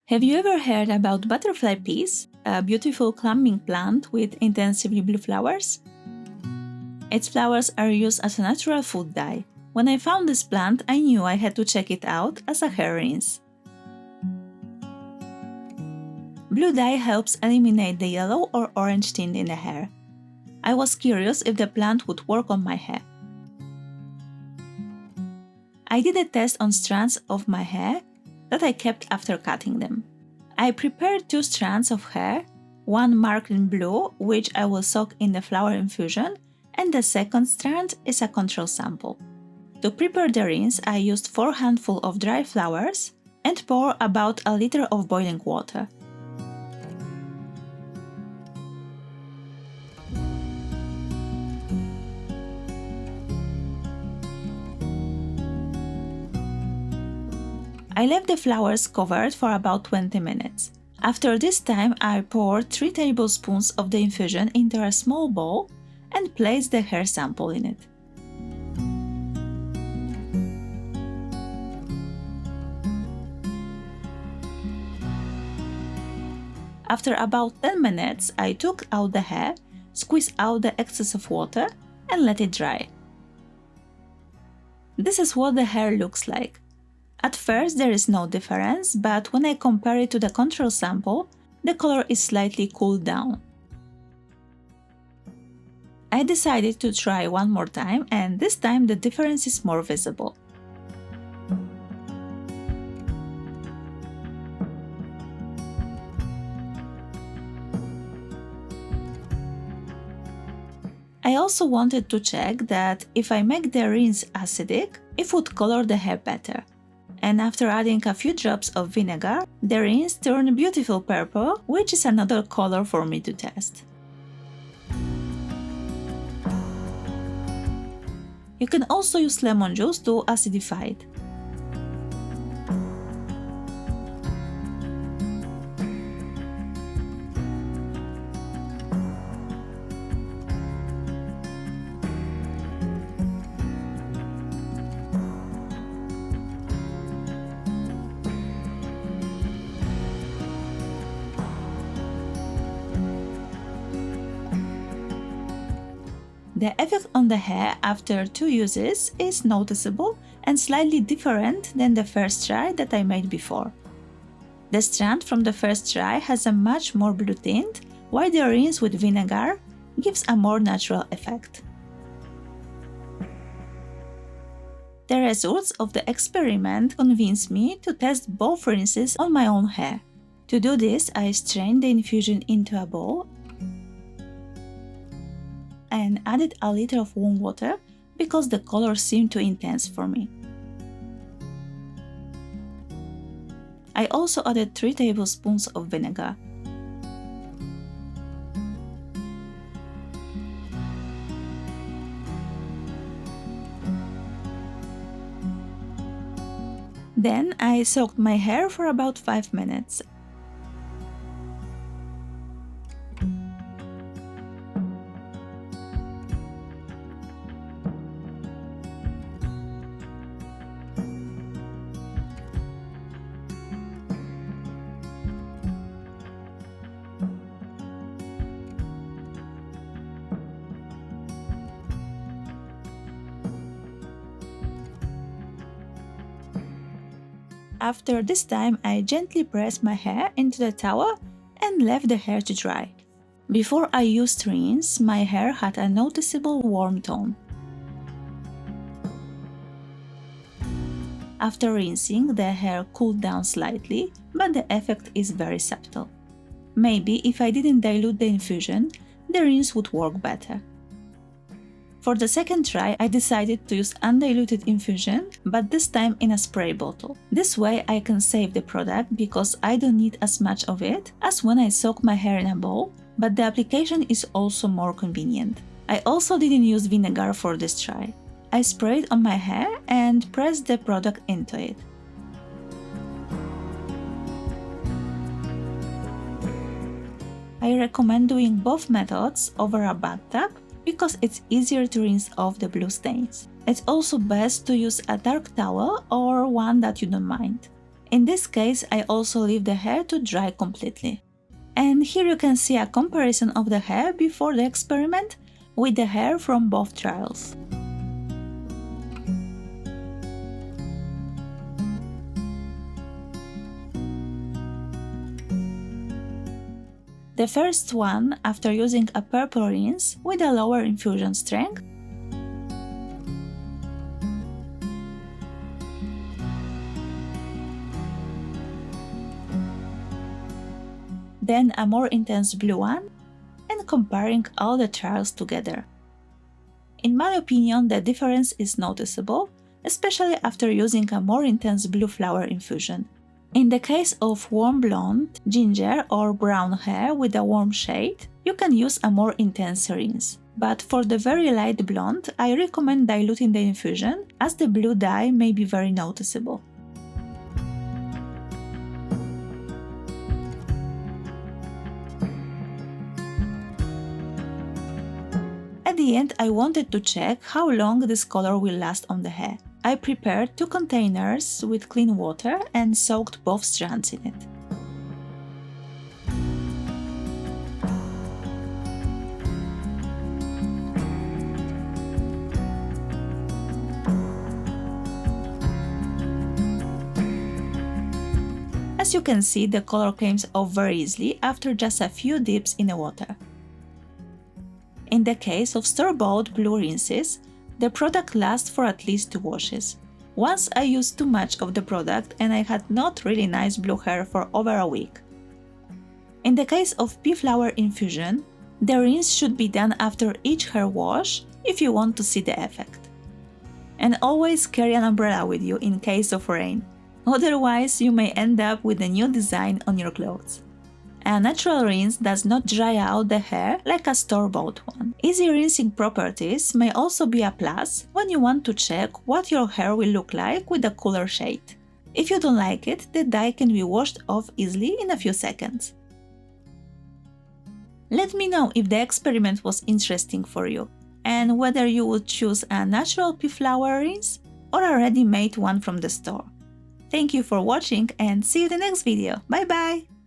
Have you ever heard about butterfly peas, a beautiful climbing plant with intensively blue flowers? Its flowers are used as a natural food dye. When I found this plant, I knew I had to check it out as a hair rinse. Blue dye helps eliminate the yellow or orange tint in the hair. I was curious if the plant would work on my hair. I did a test on strands of my hair that I kept after cutting them. I prepared 2 strands of hair, one marked in blue, which I will soak in the flower infusion, and the second strand is a control sample. To prepare the rinse, I used 4 handfuls of dry flowers and pour about a liter of boiling water. I left the flowers covered for about 20 minutes. After this time, I poured 3 tablespoons of the infusion into a small bowl and placed the hair sample in it. After about 10 minutes, I took out the hair, squeezed out the excess of water, and let it dry. This is what the hair looks like. At first there is no difference, but when I compare it to the control sample, the color is slightly cooled down. I decided to try one more time, and this time the difference is more visible. I also wanted to check that if I make the rinse acidic, it would color the hair better. And after adding a few drops of vinegar, the rinse turned beautiful purple, which is another color for me to test. You can also use lemon juice to acidify it. The effect on the hair after 2 uses is noticeable and slightly different than the first try that I made before. The strand from the first try has a much more blue tint, while the rinse with vinegar gives a more natural effect. The results of the experiment convinced me to test both rinses on my own hair. To do this, I strained the infusion into a bowl and added a liter of warm water because the color seemed too intense for me. I also added 3 tablespoons of vinegar. Then I soaked my hair for about 5 minutes. After this time, I gently pressed my hair into the towel and left the hair to dry. Before I used rinse, my hair had a noticeable warm tone. After rinsing, the hair cooled down slightly, but the effect is very subtle. Maybe if I didn't dilute the infusion, the rinse would work better. For the second try, I decided to use undiluted infusion, but this time in a spray bottle. This way I can save the product because I don't need as much of it as when I soak my hair in a bowl, but the application is also more convenient. I also didn't use vinegar for this try. I sprayed on my hair and pressed the product into it. I recommend doing both methods over a bathtub because it's easier to rinse off the blue stains. It's also best to use a dark towel or one that you don't mind. In this case, I also leave the hair to dry completely. And here you can see a comparison of the hair before the experiment with the hair from both trials. The first one after using a purple rinse with a lower infusion strength, then a more intense blue one, and comparing all the trials together. In my opinion, the difference is noticeable, especially after using a more intense blue flower infusion. In the case of warm blonde, ginger or brown hair with a warm shade, you can use a more intense rinse. But for the very light blonde, I recommend diluting the infusion, as the blue dye may be very noticeable. At the end, I wanted to check how long this color will last on the hair. I prepared 2 containers with clean water and soaked both strands in it. As you can see, the color came off very easily after just a few dips in the water. In the case of store-bought blue rinses, the product lasts for at least 2 washes. Once I used too much of the product and I had not really nice blue hair for over a week. In the case of pea flower infusion, the rinse should be done after each hair wash if you want to see the effect. And always carry an umbrella with you in case of rain, otherwise you may end up with a new design on your clothes. A natural rinse does not dry out the hair like a store-bought one. Easy rinsing properties may also be a plus when you want to check what your hair will look like with a cooler shade. If you don't like it, the dye can be washed off easily in a few seconds. Let me know if the experiment was interesting for you and whether you would choose a natural pea flower rinse or a ready-made one from the store. Thank you for watching and see you in the next video. Bye bye!